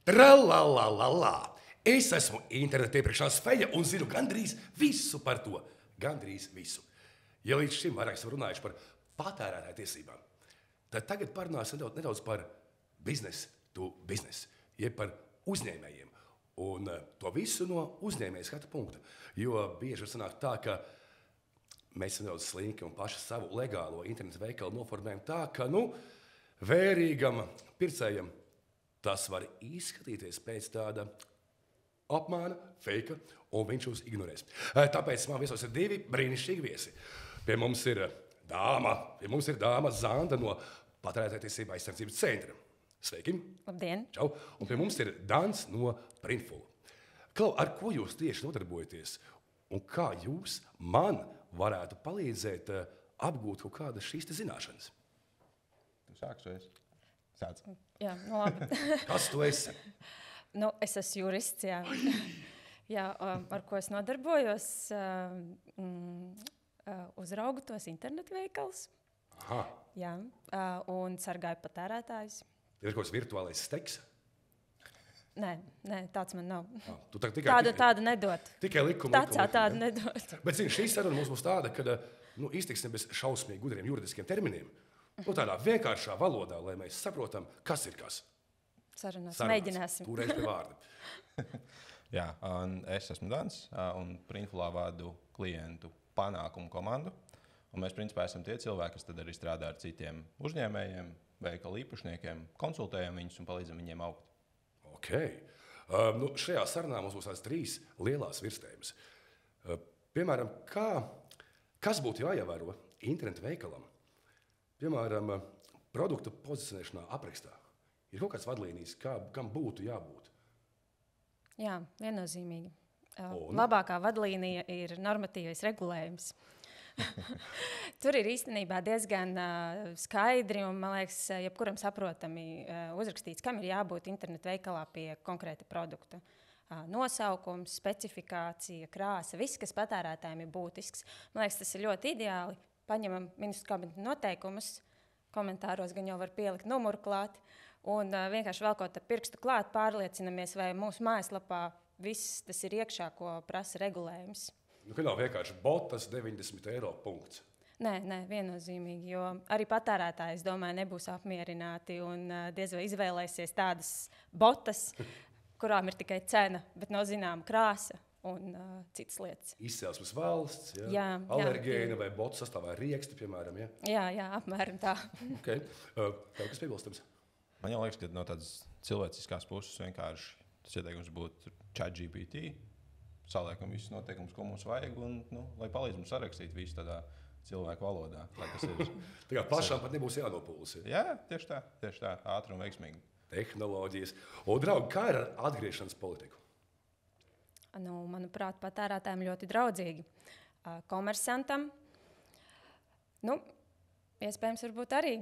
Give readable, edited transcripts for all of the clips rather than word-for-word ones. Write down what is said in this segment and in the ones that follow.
Tralalalala! Es esmu interneta iepirkšanas feja un zinu gandrīz visu par to. Gandrīz visu. Ja līdz šim vairāk esam runājuši par patērētāju tiesībām, tad tagad parunāsim nedaudz par business to business, jeb par uzņēmējiem. Un to visu no uzņēmēja skatu punkta. Jo bieži sanāk tā, ka mēs nedaudz slinki un paši savu legālo internetu veikalu noformējam tā, ka, vērīgam pircējam tas var izskatīties pēc tāda apmāna, feika, un viņš jūs ignorēs. Tāpēc man viesos ir divi brīnišķīgi viesi. Pie mums ir dāma Zanda no Patērētāju aizsardzības centra. Sveiki! Labdien! Čau! Un pie mums ir Dans no Printful. Klau, ar ko jūs tieši nodarbojaties? Un kā jūs man varētu palīdzēt apgūt kaut kādas šīs zināšanas? Tu sāksi, vai es? Sāc. Jā, labi. Kas tu esi? Es esmu jurists, jā. Jā, ar ko es nodarbojos? Uzraugu tos internetu veikalus. Aha. Jā, un sargāju patērētājus. Ir kaut kāds virtuālais steks? Nē, tāds man nav. Tu tādu nedod. Tikai likumu. Tādu nedod. Bet, šī saruna mums būs tāda, ka iztiksim bez šausmīgi gudriem juridiskiem terminiem. Tādā vienkāršā valodā, lai mēs saprotam, kas ir kas. Sarunās. Mēģināsim. Turēs pie vārda. Jā, es esmu Dans, un Printfulā vadu klientu panākumu komandu. Un mēs, principā, esam tie cilvēki, kas tad arī strādā ar citiem uzņēmējiem, veikalu īpašniekiem, konsultējam viņus un palīdzam viņiem augt. Okay. Šajā sarunā mums būs tās 3 lielās virstējumas. Piemēram, kas būtu jāievēro internetu veikalam? Piemēram, produktu pozicionēšanā aprakstā. Ir kaut kāds vadlīnijas, kam būtu jābūt? Jā, viennozīmīgi. Labākā vadlīnija ir normatīvais regulējums. Tur ir īstenībā diezgan skaidri un, man liekas, jebkuram saprotami uzrakstīts, kam ir jābūt internetu veikalā pie konkrēta produkta. Nosaukums, specifikācija, krāsa, viss, kas patērētājiem ir būtisks. Man liekas, tas ir ļoti ideāli. Paņemam ministru kabineta noteikumus, komentāros gan jau var pielikt numuru klāt, un vienkārši velkot ar pirkstu klāt pārliecinamies, vai mūsu mājaslapā viss tas ir iekšā, ko prasa regulējums. Ka nav vienkārši botas 90 eiro punkts. Nē, viennozīmīgi, jo arī patērētāji, es domāju, nebūs apmierināti un diez vai izvēlēsies tādas botas, kurām ir tikai cena, bet nav zināma krāsa un citas lietas. Izcelsmes valsts, jā, alergēna vai botu sastāvā rieksti, piemēram, ja? Jā, apmēram tā. Okay. Tev kas piebilstams? Man jau liekas, ka no tādas cilvēciskās puses vienkārši tas ieteikums būtu ChatGPT. Saliekam visus noteikumus, ko mums vajag, un lai palīdz mums sarakstīt visu tādā cilvēku valodā. Tā kā pašām pat nebūs jānopūlas. Jā, tieši tā, ātri un veiksmīgi. Tehnoloģijas. Un, draugi, kā ir ar atgriešanas politiku? Manuprāt, patērētājiem ļoti draudzīgi. Komersantam, iespējams, varbūt arī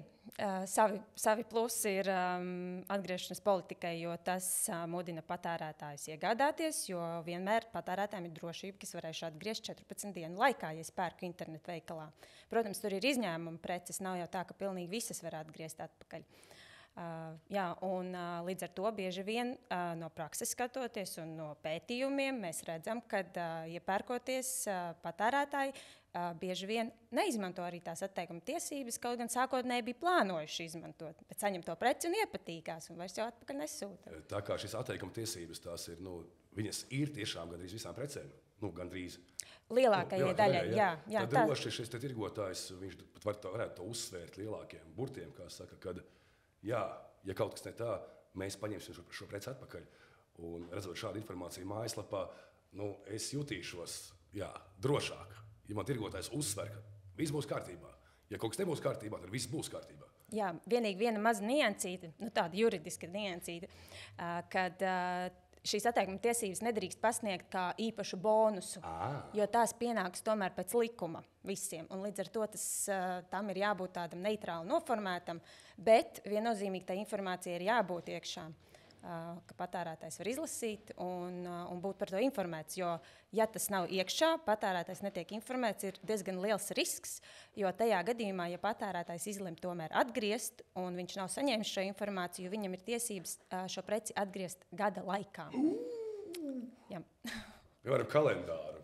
savi plusi ir atgriešanas politikai, jo tas mudina patērētājus iegādāties, jo vienmēr patērētājiem ir drošība, ka es varēšu atgriezt 14 dienu laikā, ja es pērku internetu veikalā. Protams, tur ir izņēmumi preces, nav jau tā, ka pilnīgi visas var atgriezt atpakaļ. Un līdz ar to bieži vien no prakses skatoties un no pētījumiem mēs redzam, ka iepērkoties patērētāji bieži vien neizmanto arī tās atteikuma tiesības, kaut gan sākotnēji bija plānojuši izmantot, bet saņem to preci un iepatīkās un vairs jau atpakaļ nesūta. Tā kā šīs atteikuma tiesības, tās ir, viņas ir tiešām gandrīz visām precēm, gandrīz. Lielākajai daļai, jā. Tad droši šis tirgotājs, viņš pat varētu to uzsvērt lielākiem burtiem, kā saka, kad ja kaut kas ne tā, mēs paņemsim šo preci atpakaļ. Un redzot šādu informāciju mājaslapā, es jutīšos, drošāk. Ja man tirgotājs uzsver, ka viss būs kārtībā. Ja kaut kas nebūs kārtībā, tad viss būs kārtībā. Jā, vienīgi viena maza niansīte, tāda juridiska niansīte, kad šīs atteikuma tiesības nedrīkst pasniegt kā īpašu bonusu, jo tās pienāks tomēr pēc likuma visiem. Un līdz ar to tam ir jābūt tādam neitrāli noformētam, bet viennozīmīgi tā informācija ir jābūt iekšā. ka patērētājs var izlasīt un būt par to informēts. Jo, ja tas nav iekšā, patērētājs netiek informēts, ir diezgan liels risks, jo tajā gadījumā, ja patērētājs izlem tomēr atgriezt, un viņš nav saņēmis šo informāciju, viņam ir tiesības šo preci atgriezt gada laikā. Jā. Piemēram, kalendāru.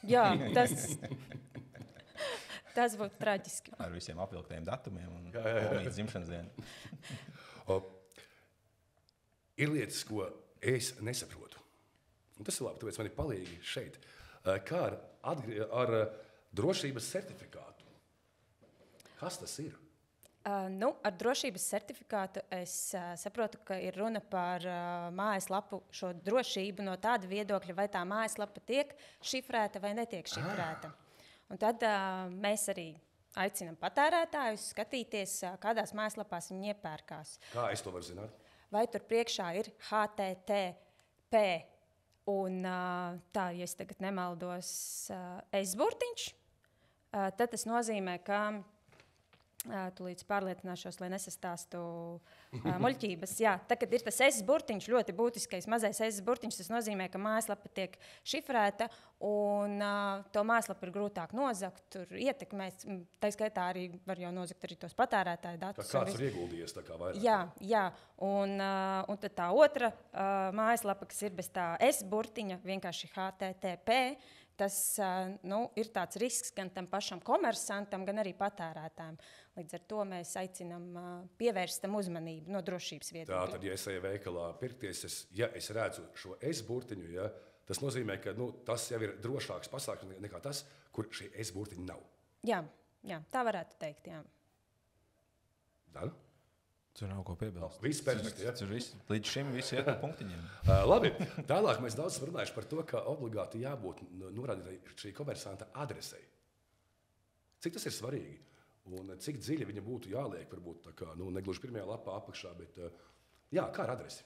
Jā, tas būtu traģiski. Ar visiem apvilktiem datumiem un līdz dzimšanas dienu. Ir lietas, ko es nesaprotu. Un tas ir labi, tāpēc man ir palīgi šeit. Kā ar drošības certifikātu? Kas tas ir? Ar drošības certifikātu es saprotu, ka ir runa par mājaslapu šo drošību no tāda viedokļa, vai tā mājaslapa tiek šifrēta vai netiek šifrēta. Un tad mēs arī aicinām patērētājus skatīties, kādās mājaslapās viņi iepērkās. Kā es to varu zināt? Vai tur priekšā ir HTTP un tā, ja es tagad nemaldos, S-burtiņš, tad tas nozīmē, ka tūlīt pārliecināšos, lai nesastāstu muļķības. Jā, tad, kad ir tas S-burtiņš, ļoti būtiskais mazais S-burtiņš, tas nozīmē, ka mājaslapa tiek šifrēta un to mājaslapu ir grūtāk nozagt, tur ietekmēs. Tā skaitā arī var jau nozagt arī tos patērētāju datus. Tā kāds ir ieguldījies tā kā vairāk? Jā. Un tad tā otra mājaslapa, kas ir bez tā S-burtiņa, vienkārši HTTP, tas ir tāds risks gan tam pašam komersantam, gan arī patērētājiem. Līdz ar to mēs aicinām pievērst tam uzmanību no drošības viedokļa. Tātad, ja es eju veikalā pirkties, ja es redzu šo S-burtiņu, ja, tas nozīmē, ka tas jau ir drošāks pasākums nekā tas, kur šī S-burtiņa nav. Jā, tā varētu teikt, jā. Dana? Tur nav ko piebilst. Viss perfekti, ja? Līdz šim viss iet pa punktiņiem. Labi, tālāk mēs daudz runājuši par to, ka obligāti jābūt norādītai šī komersanta adresei. Cik tas ir svarīgi? Un cik dziļi viņa būtu jāliek, varbūt tā kā, negluži pirmajā lapā apakšā, bet jā, kā ar adresi?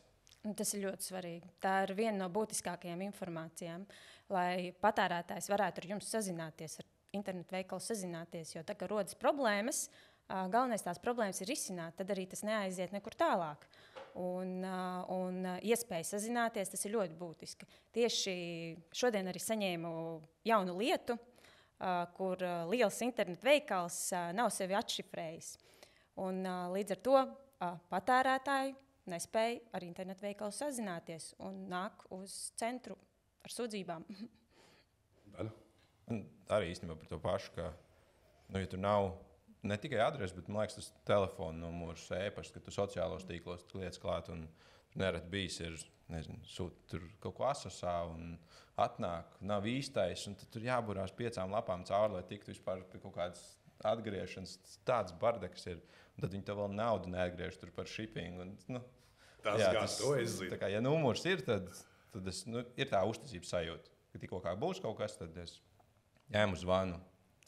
Tas ir ļoti svarīgi. Tā ir viena no būtiskākajām informācijām, lai patērētājs varētu ar jums sazināties, ar internetu veikalu sazināties, jo tā, ka rodas problēmas, galvenais tās problēmas ir risināt, tad arī tas neaiziet nekur tālāk. Un iespēja sazināties, tas ir ļoti būtiski. Tieši šodien arī saņēmu jaunu lietu, kur liels internetu veikals nav sevi atšifrējis. Un līdz ar to patērētāji nespēja ar internetu veikalu sazināties un nāk uz centru ar sūdzībām. Arī īstenībā par to pašu, ka, ja tur nav ne tikai adrese, bet, man liekas, tas telefona numurs, e-pasts, ka tu sociālos tīklos lietas klāt un nereti bijis ir, sūt tur kaut ko asosā un atnāk, nav īstais, un tad tur jāburās 5 lapām cauri, lai tiktu vispār pie kaut kādas atgriešanas. Tāds bardaks ir, un tad viņi tev vēl naudu neatgriež tur par shipping. Un, Tas to es zinu. Tā kā, ja numurs ir, tad ir tā uzticības sajūta, ka tikko kā būs kaut kas, tad es ņēmu zvanu,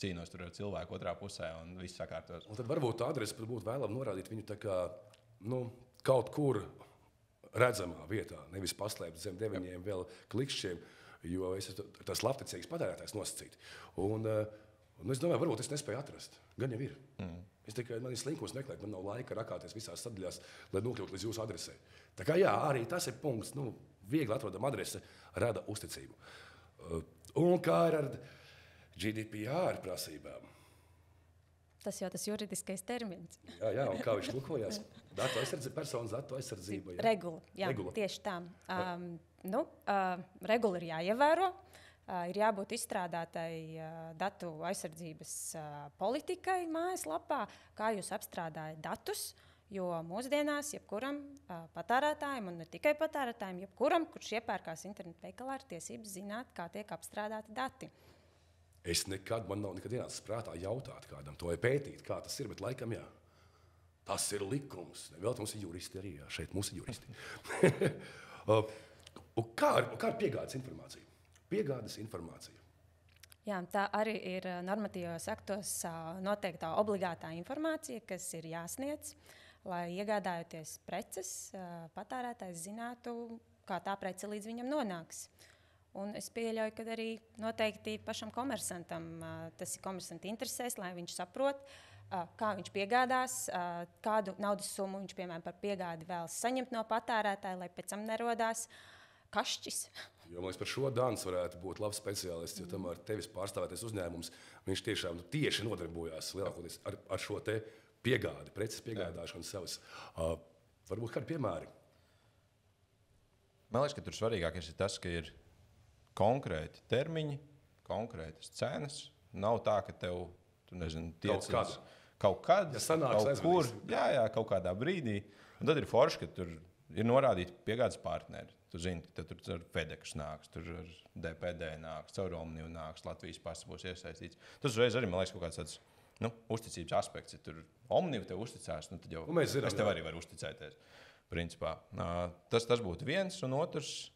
cīnos tur ar cilvēku otrā pusē un viss sakārtos. Un tad varbūt tā adrese būtu vēlama norādīt viņu tā kā, kaut kur redzamā vietā, nevis paslēpt zem 9 vēl klikšķiem, jo es tas labticīgs patērētājs nosacīt. Un es domāju, varbūt es nespēju atrast. Gan jau ir. Es tikai man ir slinkums meklēt, man nav laika rakāties visās sadaļās, lai nokļūtu līdz jūsu adresē. Tā kā jā, arī tas ir punkts, viegli atrodama adrese rada uzticību. Un kā ar GDPR prasībām? Tas jau tas juridiskais termins. Jā, un kā viņš lukojās? Personas datu aizsardzība. Regula, tieši tā. Regula ir jāievēro, ir jābūt izstrādātai datu aizsardzības politikai mājaslapā, kā jūs apstrādājat datus, jo mūsdienās jebkuram patērētājam, un ne tikai patērētājam, jebkuram, kurš iepērkās internetu veikalā, ir tiesības zināt, kā tiek apstrādāti dati. Man nav nekad ienācis prātā jautāt kādam, to pētīt, kā tas ir, bet laikam jā. Tas ir likums. Vēl mums ir juristi arī, jā. Šeit mums ir juristi. Kā ar piegādes informāciju? Piegādes informācija. Jā, tā arī ir normatīvos aktos noteiktā obligātā informācija, kas ir jāsniedz, lai iegādājoties preces, patērētājs zinātu, kā tā prece līdz viņam nonāks. Un es pieļauju, ka arī noteikti pašam komersantam tas ir komersanta interesēs, lai viņš saprot, kā viņš piegādās, kādu naudas summu viņš, piemēram, par piegādi vēlas saņemt no patērētāja, lai pēc tam nerodās kašķis. Jo, man liekas, par šo Dāns varētu būt labs speciālists, jo tomēr tevis pārstāvētais uzņēmums, viņš tiešām tieši nodarbojās lielākoties ar šo te piegādi, preces piegādāšanu savas. Varbūt kādi piemēri? Man liekas, ka tur svarīgākais ir tas, ka ir konkrēti termiņi, konkrētas cenas. Nav tā, ka tev, tiecas kaut kad, ja sanāks, kaut kur, kaut kādā brīdī. Un tad ir forši, ka tur ir norādīti piegādes partneri. Tu zini, ka tur ar FedEx nāks, tur ar DPD nāks, caur Omniu nāks, Latvijas pasta būs iesaistīts. Tas uzreiz arī, man liekas, kaut kāds tāds uzticības aspekts. Ja tur Omniu tev uzticās, tad jau es tev arī varu uzticēties. Principā. Tas būtu viens, un otrs,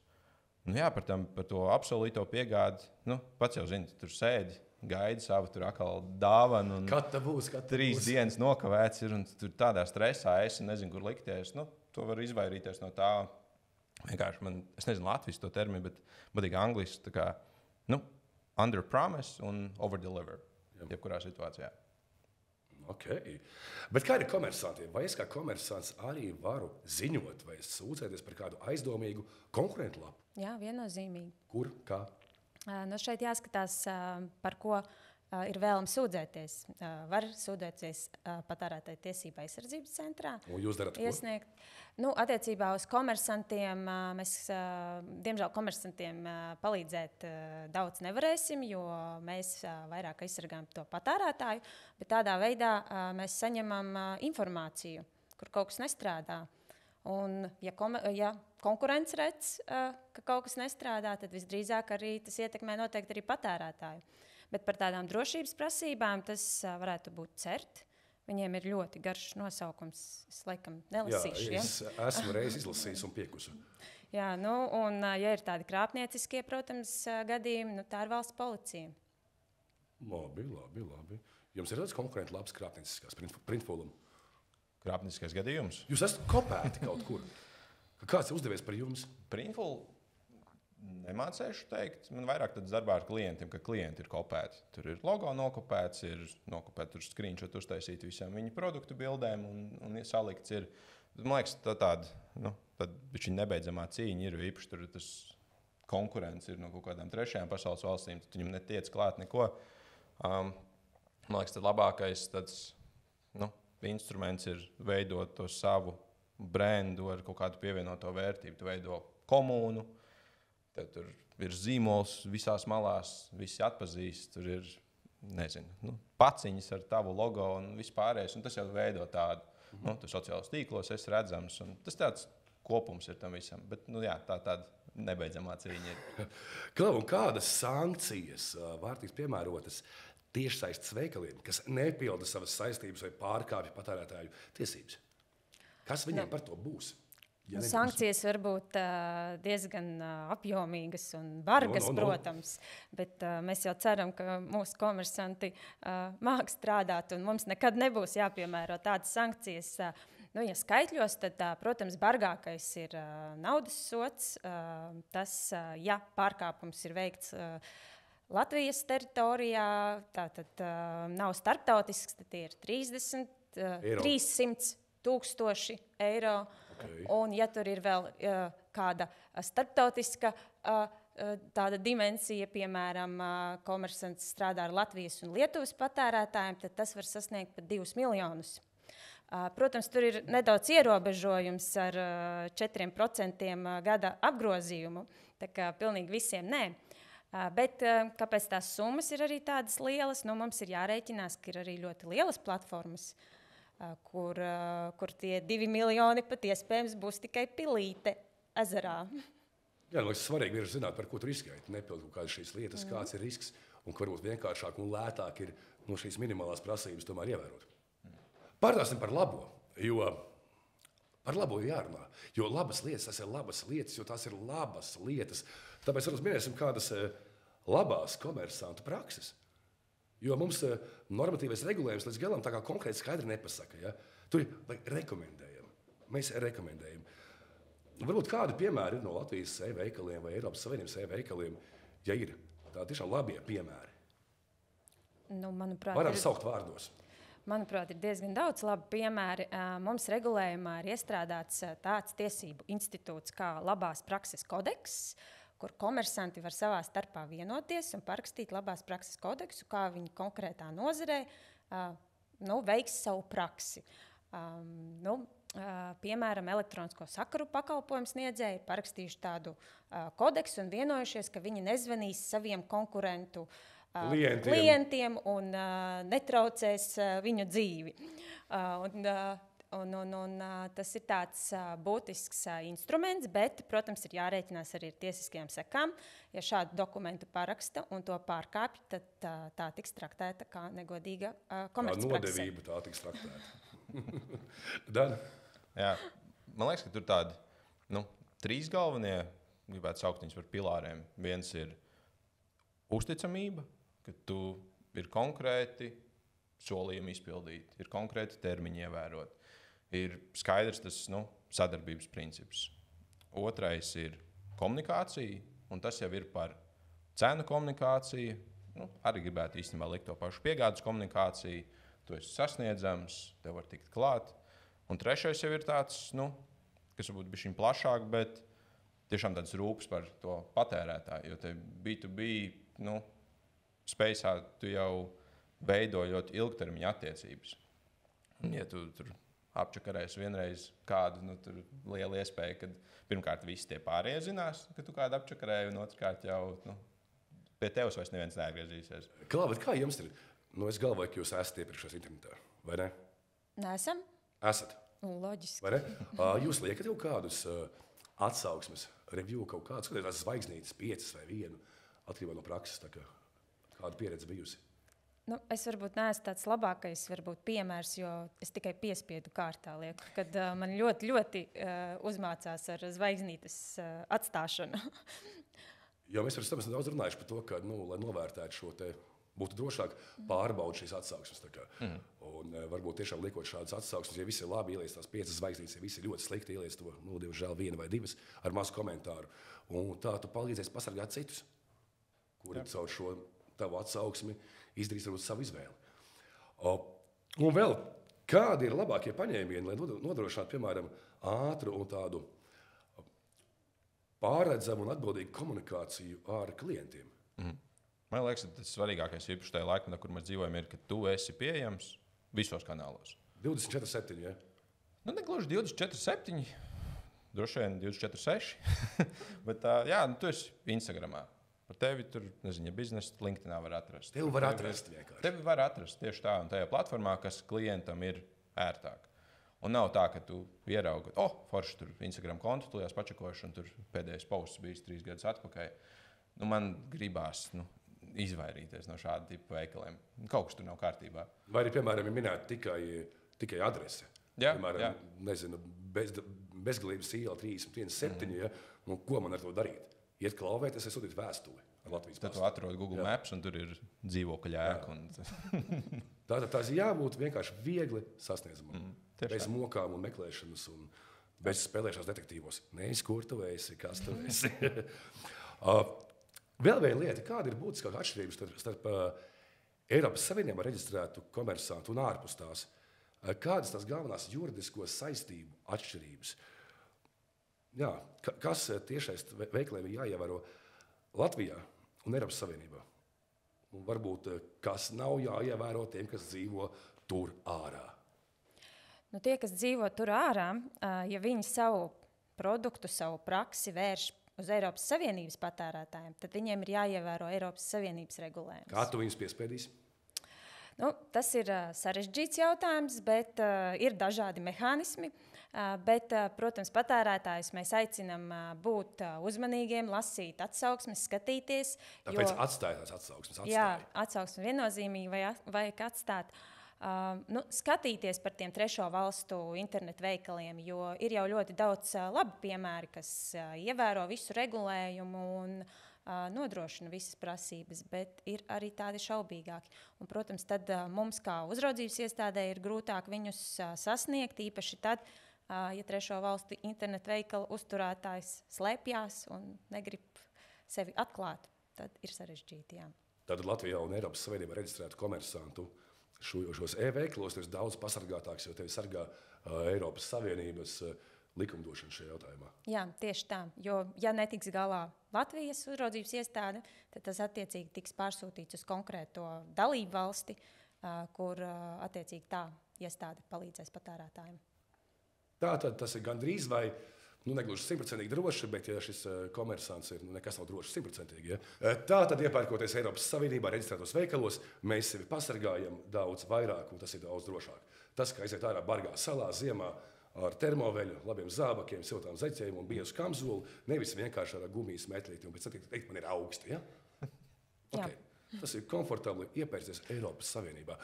par to absolūto piegādi. Pats jau zini, tur sēdi, gaidi savu tur atkal dāvanu. Kad tā būs? 3 dienas nokavēts ir, un tur tādā stresā esi, nezinu, kur likties. To var izvairīties no tā. Vienkārši es nezinu Latvijas to terminu, bet patīk angliski, tā kā, under promise un over deliver. Jebkurā situācijā. Okay. Bet kā ir komersantiem? Vai es kā komersants arī varu ziņot vai sūdzēties par kādu aizdomīgu konkurentu lapu? Jā, viennozīmīgi. Kur, kā? Šeit jāskatās, par ko ir vēlams sūdzēties. Var sūdzēties patērētāju tiesību aizsardzības centrā. Un jūs darat ko? Iesniegt. Attiecībā uz komersantiem mēs, diemžēl, komersantiem palīdzēt daudz nevarēsim, jo mēs vairāk aizsargājam to patērētāju, bet tādā veidā mēs saņemam informāciju, kur kaut kas nestrādā. Un, ja konkurence redz, ka kaut kas nestrādā, tad visdrīzāk arī tas ietekmē noteikti arī patērētāju. Bet par tādām drošības prasībām tas varētu būt CERT. Viņiem ir ļoti garš nosaukums. Es laikam nelasīšu. Jā, es esmu reiz izlasījis un piekusu. Jā, un ja ir tādi krāpnieciskie, protams, gadījumi, tā ir valsts policija. Labi. Jums ir tāds konkurenti labs krāpnieciskās printfulum? Krāpnieciskais gadījums? Jūs esat kopēti kaut kur. Kāds ir uzdevies par jums? Printful nemācēšu teikt. Man vairāk tāds darbā ar klientiem, ka klienti ir kopēti. Tur ir logo nokopēts, ir nokopēts, tur screenshot uztaisīt visām viņu produktu bildēm un salikts ir. Man liekas, tāda viņa nebeidzamā cīņa ir, jo īpaši tur tas konkurence ir no kaut kādām trešajām pasaules valstīm, tad viņam netiec klāt neko. Man liekas, tad labākais tāds, instruments ir veidot to savu brendu ar kaut kādu pievienoto vērtību. Tu veido komūnu. Tad tur ir zīmols visās malās, visi atpazīst. Tur ir, paciņas ar tavu logo un vispārējais. Un tas jau veido tādu, tu sociālos tīklos esi redzams. Tas tāds kopums ir tam visam. Bet, tāda nebeidzamā cīņa ir. Klau, un kādas sankcijas var tikt piemērotas tiešsaistes veikaliem, kas nepilda savas saistības vai pārkāpja patērētāju tiesības? Kas viņiem par to būs? Ja sankcijas var būt diezgan apjomīgas un bargas, protams, bet mēs jau ceram, ka mūsu komersanti māk strādāt un mums nekad nebūs jāpiemēro tādas sankcijas. Ja skaitļos, tad, protams, bargākais ir naudas sods. Tas, ja pārkāpums ir veikts Latvijas teritorijā, tātad nav starptautisks, tad tie ir 300 000 eiro. Okay. Un, ja tur ir vēl kāda starptautiska tāda dimensija, piemēram, komersants strādā ar Latvijas un Lietuvas patērētājiem, tad tas var sasniegt pat 2 miljonus. Protams, tur ir nedaudz ierobežojums ar 4% gada apgrozījumu, tā kā pilnīgi visiem nē. Bet kāpēc tās summas ir arī tādas lielas? Mums ir jārēķinās, ka ir arī ļoti lielas platformas, kur tie 2 miljoni pat iespējams būs tikai pilīte ezerā. Jā, man liekas, svarīgi ir zināt, par ko tu riskēji. Nepildu kādas šīs lietas, kāds ir risks, un ka varbūt vienkāršāk un lētāk ir šīs minimālās prasības tomēr ievērot. Pārdāsim par labo, jo par labo ir jārunā. Jo labas lietas, tas ir labas lietas, jo tās ir labas lietas. Tāpēc varbūt minēsim kādas labās komersantu prakses. Jo mums normatīvais regulējums līdz galam tā kā konkrēti skaidri nepasaka. Ja? Tur rekomendējam. Mēs rekomendējam. Varbūt kādi piemēri no Latvijas e-veikaliem vai Eiropas Savienības e-veikaliem, ja ir tādi tiešām labie piemēri. Manuprāt, varam saukt vārdos. Manuprāt, ir diezgan daudz labu piemēru. Mums regulējumā ir iestrādāts tāds tiesību institūts kā labās prakses kodeks, kur komersanti var savā starpā vienoties un parakstīt labās prakses kodeksu, kā viņi konkrētā nozarē veiks savu praksi. Piemēram, elektronisko sakaru pakalpojumu sniedzēji ir parakstījuši tādu kodeksu un vienojušies, ka viņi nezvanīs saviem konkurentu klientiem un netraucēs viņu dzīvi. Tas ir tāds būtisks instruments, bet, protams, ir jārēķinās arī ar tiesiskajām sekām. Ja šādu dokumentu paraksta un to pārkāpj, tad tā tiks traktēta kā negodīga komercprakse. Nodevība tā tiks traktēta. Dana? Jā, man liekas, ka tur tādi 3 galvenie, gribētu saukt viņus par pilāriem. Viens ir uzticamība, ka tu ir konkrēti solījumi izpildīt, ir konkrēti termiņi ievērot. Ir skaidrs tas sadarbības princips. Otrais ir komunikācija, un tas jau ir par cenu komunikāciju. Arī gribētu īstenībā likt to pašu piegādes komunikāciju. Tu esi sasniedzams, tev var tikt klāt. Un trešais jau ir tāds, kas varbūt bišķiņ plašāk, bet tiešām tāds rūpes par to patērētāju. Jo te B2B spējā tu jau veido ļoti ilgtermiņa attiecības. Un, ja tu tur apčakarēsi vienreiz kādu, tur liela iespēja, ka pirmkārt visi tie pārējie zinās, ka tu kādu apčakarēji, un otrkārt jau pie tevis vairs neviens neatgriezīsies. Bet kā jums ir? Es galvoju, ka jūs esat iepriekšējos internetā, vai ne? Neesam. Esat. Loģiski. Vai ne? Jūs liekat jau kādus atsauksmes, review kaut kādus, tās zvaigznītes 5 vai 1, atkarībā no prakses, tā kā kāda pieredze bijusi? Es varbūt neesmu tāds labākais piemērs, jo es tikai piespiedu kārtā lieku, kad man ļoti, ļoti uzmācās ar zvaigznītes atstāšanu. Jo mēs esam daudz runājuši par to, ka, lai novērtētu šo te, būtu drošāk pārbaudīt šīs atsauksmes. Un varbūt tiešām liekot šādas atsauksmes, ja visi ir labi ieliec tās 5 zvaigznītes, ja visi ir ļoti slikti ieliec to, diemžēl 1 vai 2 ar mazu komentāru. Un tā tu palīdzēsi pasargāt citus, kuri caur šo tavu atsauksmi izdarīs varbūt savu izvēli. Un vēl, kādi ir labākie paņēmieni, lai nodrošinātu, piemēram, ātru un tādu pārredzamu un atbildīgu komunikāciju ar klientiem? Man liekas, tas svarīgākais īpaši tajā laikmetā, kur mēs dzīvojam, ir, ka tu esi pieejams visos kanālos. 24/7, ja? Negluži 24/7, droši vien 24/6, bet tu esi Instagramā. Par tevi tur, nezinu, biznesa LinkedInā var atrast. Tevi var atrast vienkārši. Tevi var atrast tieši tā, un tajā platformā, kas klientam ir ērtāk. Un nav tā, ka tu ieraugi, forši tur Instagram kontu, tu jās pačakojuši, un tur pēdējais posts bijis 3 gadus atpakaļ. Man gribās izvairīties no šāda tipa veikaliem. Kaut kas tur nav kārtībā. Vai arī, piemēram, ir minēta tikai adrese. Piemēram, nezinu, Bezgalības iela 31/7, ja? Ko man ar to darīt? Iet klauvēties, es sūtītu vēstuli ar Latvijas pastu. Tad tu atrodi Google Maps, un tur ir dzīvokļa ēka. Tātad tās jābūt vienkārši viegli sasniedzamam. Bez mokām un meklēšanas un bez spēlēšanās detektīvos. Nevis, kur tu esi, kas tu esi. Vēl viena lieta, kāda ir būtiskākā atšķirības starp Eiropas Savienībā reģistrētu komersantu un ārpus tās? Kādas tās galvenās juridisko saistību atšķirības? Jā, kas tiešais veikaliem ir jāievēro Latvijā un Eiropas Savienībā? Un varbūt kas nav jāievēro tiem, kas dzīvo tur ārā? Tie, kas dzīvo tur ārā, ja viņi savu produktu, savu praksi vērš uz Eiropas Savienības patērētājiem, tad viņiem ir jāievēro Eiropas Savienības regulējums. Kā tu viņus piespiedīsi? Tas ir sarežģīts jautājums, bet ir dažādi mehānismi. Bet, protams, patērētājus mēs aicinām būt uzmanīgiem, lasīt atsauksmes, skatīties. Tāpēc atstāj tās atsauksmes. Jā, atsauksmes viennozīmīgi vajag atstāt. Skatīties par tiem trešo valstu internetu veikaliem, jo ir jau ļoti daudz labu piemēru, kas ievēro visu regulējumu un nodrošina visas prasības, bet ir arī tādi šaubīgāki. Un, protams, tad mums kā uzraudzības iestādē ir grūtāk viņus sasniegt, īpaši tad, ja trešo valstu internetu veikalu uzturētājs slēpjās un negrib sevi atklāt, tad ir sarežģīti. Jā. Tātad Latvijā un Eiropas Savienībā reģistrētu komersantu šos e-veiklos, tas ir daudz pasargātāks, jo tevi sargā Eiropas Savienības likumdošana šajā jautājumā. Jā, tieši tā. Jo, ja netiks galā Latvijas uzraudzības iestāde, tad tas attiecīgi tiks pārsūtīts uz konkrēto dalību valsti, kur attiecīgi tā iestāde palīdzēs patērētājiem. Tātad tas ir gandrīz vai negluži 100% droši, bet ja šis komersants ir nekas nav droši 100%. Ja? Tātad, iepērkoties Eiropas Savienībā reģistrētos veikalos, mēs sevi pasargājam daudz vairāk, un tas ir daudz drošāk. Tas, kā aiziet ārā bargā salā ziemā, ar termoveļu, labiem zābakiem, siltām zeķēm un biezu kamzolu, nevis vienkārši ar gumijas metlīti, un pēc tam teikt, man ir augsti. Ja? Okay. Tas ir komfortabli iepērcies Eiropas Savienībā.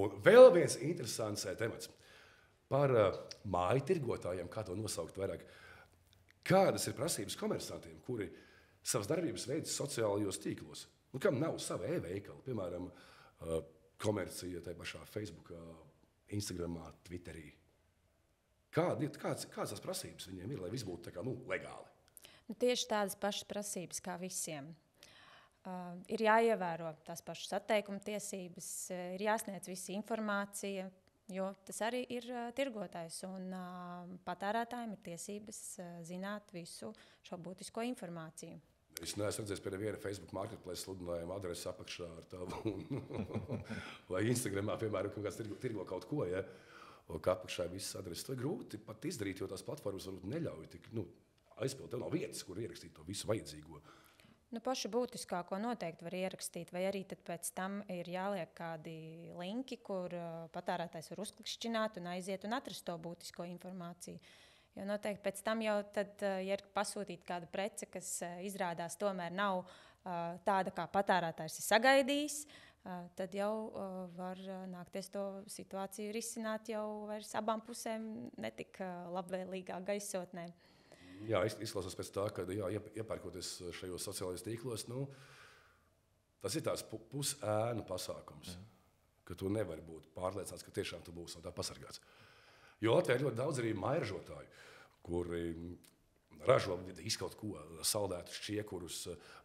Un vēl viens interesants temats par māju tirgotājiem, kā to nosaukt vairāk. Kādas ir prasības komersantiem, kuri savas darbības veids sociālajos tīklos? Kam nav sava e-veikala, piemēram, komercija tajā pašā Facebookā, Instagramā, Twitterī. Kādas tās prasības viņiem ir, lai viss būtu tā kā, legāli? Tieši tādas pašas prasības kā visiem. Ir jāievēro tās pašas atteikuma tiesības, ir jāsniedz visa informācija, jo tas arī ir tirgotājs, un patērētājiem ir tiesības zināt visu šo būtisko informāciju. Es neesmu redzējis pie neviena Facebook marketplace sludinājumu adresi apakšā ar tavu, vai Instagramā, piemēram, ka kāds tirgo kaut ko, ja? Kā apakšā ir visas adreses. To ir grūti pat izdarīt, jo tās platformas varbūt neļauj tik aizpildīt. Tev nav vietas, kur ierakstīt to visu vajadzīgo. Pašu būtiskāko noteikti var ierakstīt, vai arī tad pēc tam ir jāliek kādi linki, kur patērētājs var uzklikšķināt un aiziet un atrast to būtisko informāciju. Jo noteikti pēc tam jau tad, ja ir pasūtīta kāda prece, kas izrādās tomēr nav tāda, kā patērētājs ir sagaidījis, tad jau var nākties to situāciju risināt jau vairs abām pusēm netik labvēlīgā gaisotnē. Jā, izklausās pēc tā, ka iepērkoties šajos sociālajos tīklos, tas ir tāds pusēnu pasākums, ka tu nevari būt pārliecināts, ka tiešām tu būsi no tā pasargāts. Jo Latvijā ir ļoti daudz arī mairažotāju, kuri ražo izkaut ko, saldētus šķiekurus,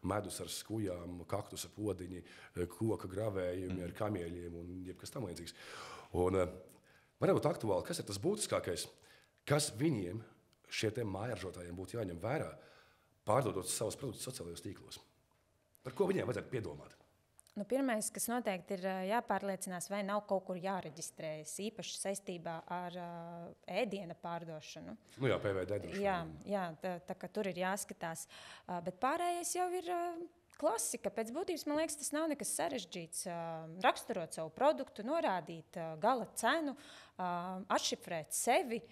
medus ar skujām, kaktusa podiņi, koka gravējumi ar kamieļiem un jebkas tam līdzīgs. Un man būtu aktuāli, kas ir tas būtiskākais, kas viņiem, šiem mājražotājiem, būtu jāņem vērā, pārdodot savus produktus sociālajos tīklos. Par ko viņiem vajadzētu piedomāt? Pirmais, kas noteikti ir jāpārliecinās, vai nav kaut kur jāreģistrējas, īpaši saistībā ar ēdiena pārdošanu. Jā, PVD droši. Jā, tā kā tur ir jāskatās. Bet pārējais jau ir klasika. Pēc būtības, man liekas, tas nav nekas sarežģīts. Raksturot savu produktu, norādīt gala cenu, atšifrēt sevi,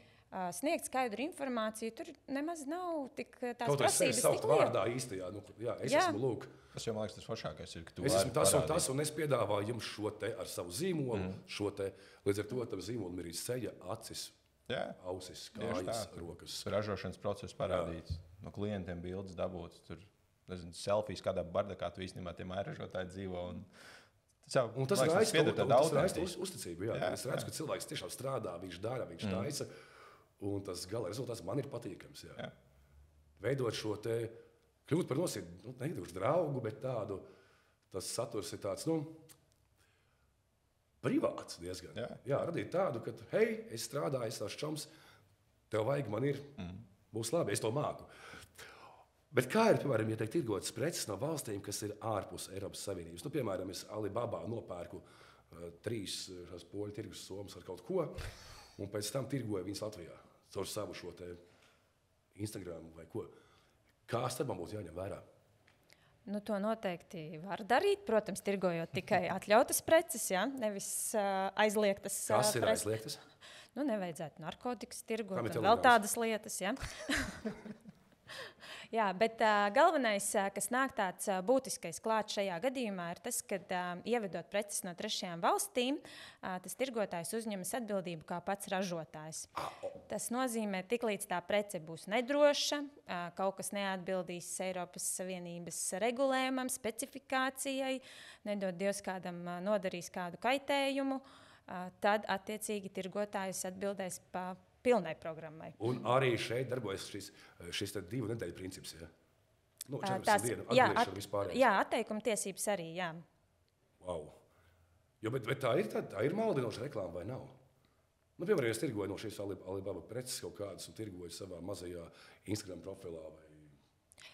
sniegt skaidru informāciju. Tur nemaz nav tik tās kaut prasības. Kaut kā saukt vārdā īstajā. Esmu lūk. Tas jau, man liekas, tas foršākais ir, ka tu es esmu tas un tas, un es piedāvāju jums šo te ar savu zīmolu, līdz ar to tam zīmolam ir seja, acis, ausis, kājas, rokas. Ražošanas process parādīts, no klientiem bildes dabūts, tur, nezinu, selfijas kādā bardakā tu īstenībā tie mājražotāji dzīvo. Un tas ir aizstāv uzticību. Es redzu, ka cilvēks tiešām strādā, viņš dara, viņš taisa, un tas gala rezultāts man ir patīkams. Veidot šo te, kļūt par negluži draugu, bet tādu, tas saturs ir tāds, privāts diezgan. Radīt tādu, ka, hei, es strādāju, es tās čoms, tev vajag, man ir, būs labi, es to māku. Bet kā ir, piemēram, ja tiek tirgotas preces no valstīm, kas ir ārpus Eiropas Savienības? Piemēram, es Alibabā nopērku 3 poļu tirgus somas ar kaut ko, un pēc tam tirgoju viņas Latvijā caur savu šo te Instagram vai ko. Kas tad man būtu jāņem vērā? To noteikti var darīt. Protams, tirgojot tikai atļautas preces, nevis aizliegtas. Kas ir aizliegtas? Nevajadzētu narkotikas tirgot un vēl tādas lietas. Jā, bet galvenais, kas nāk tāds būtiskais klāt šajā gadījumā, ir tas, ka ievedot preces no trešajām valstīm, tas tirgotājs uzņemas atbildību kā pats ražotājs. Tas nozīmē, tiklīdz tā prece būs nedroša, kaut kas neatbildīs Eiropas Savienības regulējumam, specifikācijai, nedod Dievs kādam nodarīs kādu kaitējumu, tad attiecīgi tirgotājs atbildēs pa pilnai programmai. Un arī šeit darbojas šis 2 nedēļu princips, 14 dienu atgriešana vispārējais. Jā, atteikuma tiesības arī, jā. Wow. Bet tā ir maldinoša reklāma vai nav? Nu, piemēram, es tirgoju no šīs Alibaba preces kaut kādas un tirgoju savā mazajā Instagram profilā vai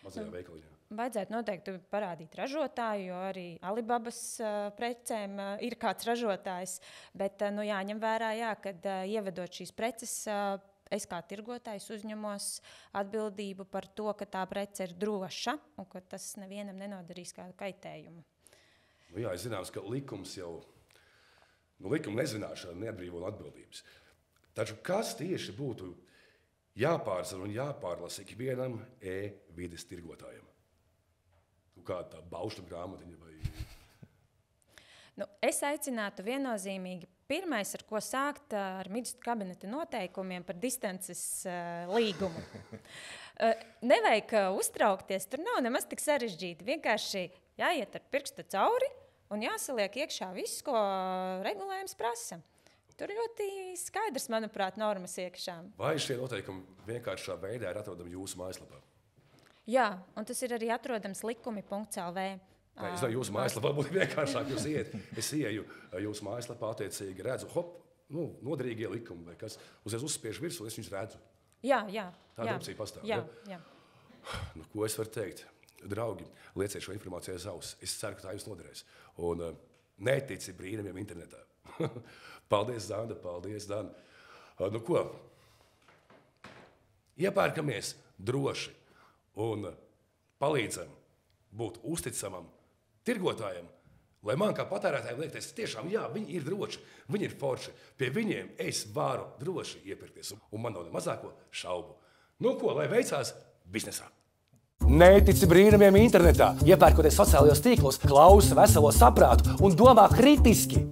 mazajā veikaliņā. Vajadzētu noteikti parādīt ražotāju, jo arī Alibabas precēm ir kāds ražotājs. Bet jāņem vērā, kad ievedot šīs preces, es kā tirgotājs uzņemos atbildību par to, ka tā prece ir droša un ka tas nevienam nenodarīs kādu kaitējumu. Nu jā, es zināms, ka likums jau, likuma nezināšana neatbrīvo no atbildības. Taču kas tieši būtu jāpārzina un jāpārlasa ikvienam e-vides tirgotājam? Kāda tā baušļu grāmatiņa vai... Es aicinātu viennozīmīgi pirmais, ar ko sākt, ar ministru kabineta noteikumiem par distances līgumu. Nevajag uztraukties, tur nav nemaz tik sarežģīti. Vienkārši jāiet ar pirkstu cauri un jāsaliek iekšā viss, ko regulējums prasa. Tur ļoti skaidrs, manuprāt, normas iekšā. Vai šie noteikumi vienkāršā veidā ir atrodami jūsu mājaslapā? Jā, un tas ir arī atrodams likumi.lv. Es domāju, jūsu mājaslapā būtu vienkāršāk. Es ieju jūsu mājaslapā, attiecīgi redzu, noderīgie likumi vai kas. Uzreiz uzspiež virsū, es viņus redzu. Jā. Tāda opcija pastāv. Jā. Ko es varu teikt? Draugi, lieciet šo informāciju aiz auss. Es ceru, ka tā jums noderēs. Un netici brīnumiem internetā. Paldies, Zanda, paldies, Dana. Ko? Iepērkamies droši un palīdzam būt uzticamam tirgotājiem, lai man kā patērētājiem liekas, tiešām, jā, viņi ir droši, viņi ir forši. Pie viņiem es varu droši iepirkties, un man nav ne mazāko šaubu. Ko, lai veicās biznesā? Netici brīnumiem internetā. Iepērkoties sociālajos tīklos, klausa veselo saprātu un domā kritiski.